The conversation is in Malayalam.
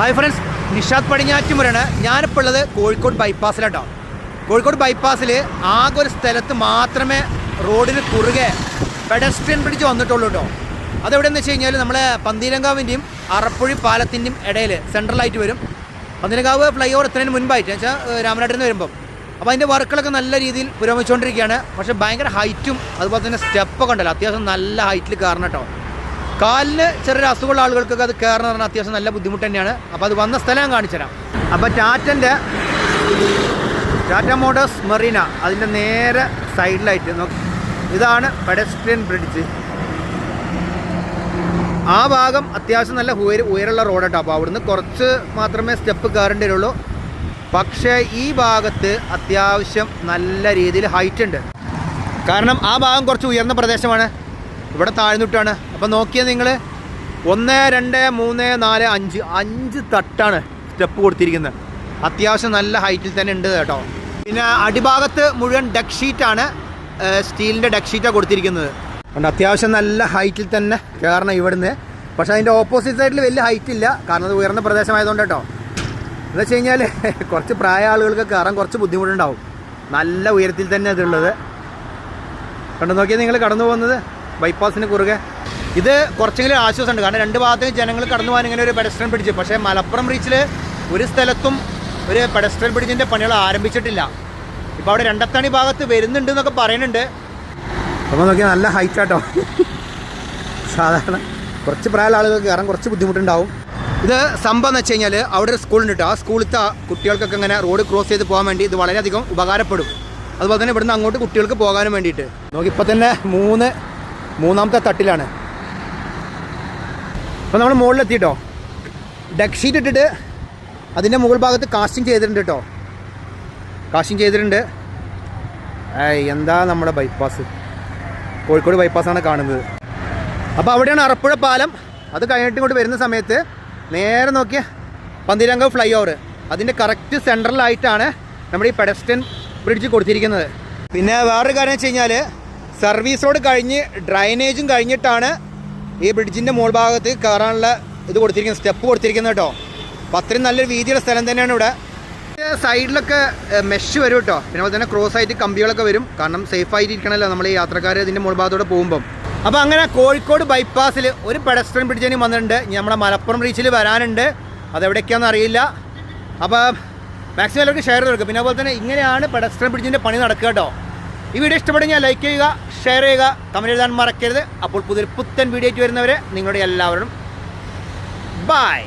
Hi friends, Nishad പടിഞ്ഞാറ്റുമുറാണ്. ഞാനിപ്പോൾ ഉള്ളത് കോഴിക്കോട് ബൈപ്പാസിലാട്ടോ. കോഴിക്കോട് ബൈപ്പാസിൽ ആകെ ഒരു സ്ഥലത്ത് മാത്രമേ റോഡിന് കുറുകെ പെഡസ്ട്രിയൻ ബ്രിഡ്ജ് വന്നിട്ടുള്ളൂ കേട്ടോ. അതെവിടെയെന്ന് വെച്ച് കഴിഞ്ഞാൽ നമ്മളെ പന്തീരങ്കാവിൻ്റെയും അറപ്പുഴി പാലത്തിൻ്റെയും ഇടയിൽ സെൻട്രലായിട്ട് വരും. പന്തീരങ്കാവ് ഫ്ലൈ ഓവർ എത്തുന്നതിന് മുൻപായിട്ട് വെച്ചാൽ രാമനാട്ടിൽ നിന്ന് വരുമ്പം. അപ്പോൾ അതിൻ്റെ വർക്കുകളൊക്കെ നല്ല രീതിയിൽ പുരോഗമിച്ചുകൊണ്ടിരിക്കുകയാണ്. പക്ഷേ ഭയങ്കര ഹൈറ്റും അതുപോലെ തന്നെ സ്റ്റെപ്പൊക്കെ ഉണ്ടല്ലോ, അത്യാവശ്യം നല്ല ഹൈറ്റിൽ കയറണം കേട്ടോ. കാലിന് ചെറിയൊരു അസുഖമുള്ള ആളുകൾക്കൊക്കെ അത് കയറണം പറഞ്ഞാൽ അത്യാവശ്യം നല്ല ബുദ്ധിമുട്ട് തന്നെയാണ്. അപ്പോൾ അത് വന്ന സ്ഥലം ഞാൻ കാണിച്ചു തരാം. അപ്പോൾ ടാറ്റ മോട്ടോഴ്സ് മെറീന അതിൻ്റെ നേരെ സൈഡിലായിട്ട് നോക്കി, ഇതാണ് പെഡസ്ട്രിയൻ ബ്രിഡ്ജ്. ആ ഭാഗം അത്യാവശ്യം നല്ല ഉയരമുള്ള റോഡ് കേട്ടോ. അപ്പോൾ അവിടുന്ന് കുറച്ച് മാത്രമേ സ്റ്റെപ്പ് കയറേണ്ടി വരുള്ളൂ. പക്ഷേ ഈ ഭാഗത്ത് അത്യാവശ്യം നല്ല രീതിയിൽ ഹൈറ്റ് ഉണ്ട്. കാരണം ആ ഭാഗം കുറച്ച് ഉയർന്ന പ്രദേശമാണ്, ഇവിടെ താഴ്ന്നിട്ടാണ്. അപ്പോൾ നോക്കിയാൽ നിങ്ങൾ 1, 2, 3, 4, 5 തട്ടാണ് സ്റ്റെപ്പ് കൊടുത്തിരിക്കുന്നത്. അത്യാവശ്യം നല്ല ഹൈറ്റിൽ തന്നെ ഉണ്ട് കേട്ടോ. പിന്നെ അടിഭാഗത്ത് മുഴുവൻ ഡക്ക് ഷീറ്റാണ്, സ്റ്റീലിൻ്റെ ഡക്ക് ഷീറ്റാണ് കൊടുത്തിരിക്കുന്നത്. അതുകൊണ്ട് അത്യാവശ്യം നല്ല ഹൈറ്റിൽ തന്നെ കയറണം ഇവിടുന്ന്. പക്ഷേ അതിൻ്റെ ഓപ്പോസിറ്റ് സൈഡിൽ വലിയ ഹൈറ്റ് ഇല്ല, കാരണം അത് ഉയർന്ന പ്രദേശമായതുകൊണ്ട് കേട്ടോ. എന്ന് വെച്ച് കഴിഞ്ഞാൽ കുറച്ച് പ്രായ ആളുകൾക്ക് കയറാൻ കുറച്ച് ബുദ്ധിമുട്ടുണ്ടാവും. നല്ല ഉയരത്തിൽ തന്നെ അതുള്ളത് കണ്ടു. നോക്കിയാൽ നിങ്ങൾ കടന്നു പോകുന്നത് ബൈപ്പാസിന് കുറുകെ. ഇത് കുറച്ചെങ്കിലും ആശ്വാസമുണ്ട്, കാരണം രണ്ട് ഭാഗത്തേക്കും ജനങ്ങൾ കടന്നു പോകാൻ ഇങ്ങനെ ഒരു പെഡസ്ട്രിയൻ ബ്രിഡ്ജ്. പക്ഷേ മലപ്പുറം റീച്ചിൽ ഒരു സ്ഥലത്തും ഒരു പെഡസ്ട്രിയൻ ബ്രിഡ്ജിൻ്റെ പണികൾ ആരംഭിച്ചിട്ടില്ല. ഇപ്പോൾ അവിടെ രണ്ടത്താണി ഭാഗത്ത് വരുന്നുണ്ട് എന്നൊക്കെ പറയുന്നുണ്ട്. അപ്പോൾ നോക്കിയാൽ നല്ല ഹൈറ്റാട്ടോ. സാധാരണ കുറച്ച് പ്രായമുള്ള ആളുകൾക്ക് കയറാൻ കുറച്ച് ബുദ്ധിമുട്ടുണ്ടാവും. ഇത് സംഭവം എന്ന് വെച്ച് കഴിഞ്ഞാൽ അവിടെ ഒരു സ്കൂളുണ്ട് കേട്ടോ. ആ സ്കൂളിലത്തെ കുട്ടികൾക്കൊക്കെ ഇങ്ങനെ റോഡ് ക്രോസ് ചെയ്ത് പോകാൻ വേണ്ടി ഇത് വളരെയധികം ഉപകാരപ്പെടും. അതുപോലെ തന്നെ ഇവിടുന്ന് അങ്ങോട്ട് കുട്ടികൾക്ക് പോകാനും വേണ്ടിയിട്ട്. നോക്കി ഇപ്പോൾ തന്നെ മൂന്നാമത്തെ തട്ടിലാണ്. അപ്പോൾ നമ്മൾ മുകളിലെത്തിയിട്ടോ. ഡക്ക് ഷീറ്റ് ഇട്ടിട്ട് അതിൻ്റെ മുകൾ ഭാഗത്ത് കാസ്റ്റിംഗ് ചെയ്തിട്ടുണ്ട് കേട്ടോ. കാസ്റ്റിംഗ് ചെയ്തിട്ടുണ്ട്. എന്താ നമ്മുടെ ബൈപ്പാസ്, കോഴിക്കോട് ബൈപ്പാസാണ് കാണുന്നത്. അപ്പോൾ അവിടെയാണ് അറപ്പുഴ പാലം. അത് കഴിഞ്ഞിട്ട് ഇങ്ങോട്ട് വരുന്ന സമയത്ത് നേരെ നോക്കിയ പന്തീരങ്കാവ് ഫ്ലൈ ഓവർ, അതിൻ്റെ കറക്റ്റ് സെൻട്രലായിട്ടാണ് നമ്മുടെ ഈ പെഡസ്ട്രിയൻ ബ്രിഡ്ജ് കൊടുത്തിരിക്കുന്നത്. പിന്നെ വേറൊരു കാര്യം വെച്ച് കഴിഞ്ഞാൽ സർവീസ് റോഡ് കഴിഞ്ഞ് ഡ്രൈനേജും കഴിഞ്ഞിട്ടാണ് ഈ ബ്രിഡ്ജിൻ്റെ മുകൾ ഭാഗത്ത് കയറാനുള്ള ഇത് കൊടുത്തിരിക്കുന്നത്, സ്റ്റെപ്പ് കൊടുത്തിരിക്കുന്നത് കേട്ടോ. അപ്പോൾ അത്രയും നല്ലൊരു വീതിയുള്ള സ്ഥലം തന്നെയാണ് ഇവിടെ. സൈഡിലൊക്കെ മെഷ് വരും കേട്ടോ. പിന്നെ അതുപോലെ തന്നെ ക്രോസ് ആയിട്ട് കമ്പികളൊക്കെ വരും, കാരണം സേഫായിട്ട് ഇരിക്കണമല്ലോ നമ്മൾ ഈ യാത്രക്കാർ ഇതിൻ്റെ മുകൾ ഭാഗത്തോടെ പോകുമ്പം. അപ്പോൾ അങ്ങനെ കോഴിക്കോട് ബൈപ്പാസിൽ ഒരു പെഡസ്ട്രിയൻ ബ്രിഡ്ജിന് വന്നിട്ടുണ്ട്. നമ്മുടെ മലപ്പുറം റീച്ചിൽ വരാനുണ്ട്, അതെവിടേക്കാണെന്ന് അറിയില്ല. അപ്പോൾ മാക്സിമം എല്ലാവർക്കും ഷെയർ ചെയ്ത് കൊടുക്കുക. പിന്നെ അതുപോലെ തന്നെ ഇങ്ങനെയാണ് പെഡസ്ട്രിയൻ ബ്രിഡ്ജിൻ്റെ പണി നടക്കുക കേട്ടോ. ഈ വീഡിയോ ഇഷ്ടപ്പെടുമെങ്കിൽ ലൈക്ക് ചെയ്യുക, ഷെയർ ചെയ്യുക, കമൻറ്റ് എഴുതാൻ മറക്കരുത്. അപ്പോൾ പുതിയൊരു പുത്തൻ വീഡിയോ ആയിട്ട് വരുന്നവരെ നിങ്ങളുടെ എല്ലാവരും ബൈ.